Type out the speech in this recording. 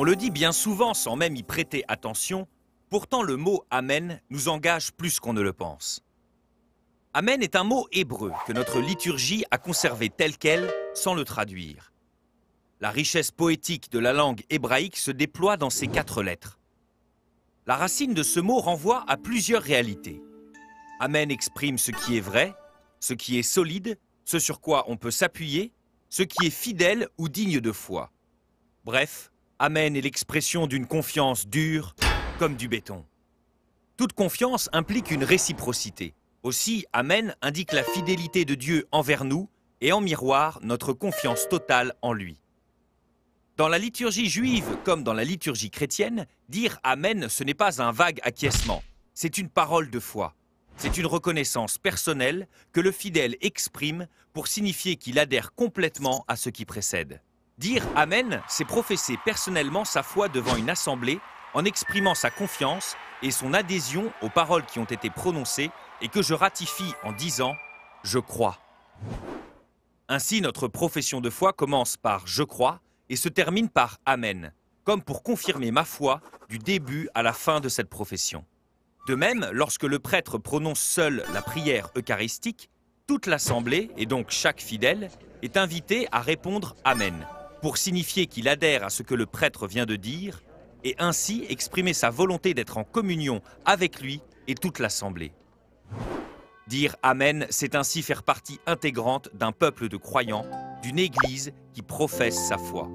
le dit bien souvent sans même y prêter attention, pourtant le mot « Amen » nous engage plus qu'on ne le pense. Amen est un mot hébreu que notre liturgie a conservé tel quel sans le traduire. La richesse poétique de la langue hébraïque se déploie dans ces 4 lettres. La racine de ce mot renvoie à plusieurs réalités. Amen exprime ce qui est vrai, ce qui est solide, ce sur quoi on peut s'appuyer, ce qui est fidèle ou digne de foi. Bref, Amen est l'expression d'une confiance dure comme du béton. Toute confiance implique une réciprocité. Aussi, Amen indique la fidélité de Dieu envers nous et en miroir notre confiance totale en lui. Dans la liturgie juive comme dans la liturgie chrétienne, dire Amen, ce n'est pas un vague acquiescement, c'est une parole de foi. C'est une reconnaissance personnelle que le fidèle exprime pour signifier qu'il adhère complètement à ce qui précède. Dire Amen, c'est professer personnellement sa foi devant une assemblée en exprimant sa confiance et son adhésion aux paroles qui ont été prononcées et que je ratifie en disant « Je crois ». Ainsi, notre profession de foi commence par « Je crois » et se termine par « Amen », comme pour confirmer ma foi du début à la fin de cette profession. De même, lorsque le prêtre prononce seul la prière eucharistique, toute l'assemblée, et donc chaque fidèle, est invité à répondre « Amen », pour signifier qu'il adhère à ce que le prêtre vient de dire, et ainsi exprimer sa volonté d'être en communion avec lui et toute l'assemblée. Dire Amen, c'est ainsi faire partie intégrante d'un peuple de croyants, d'une Église qui professe sa foi.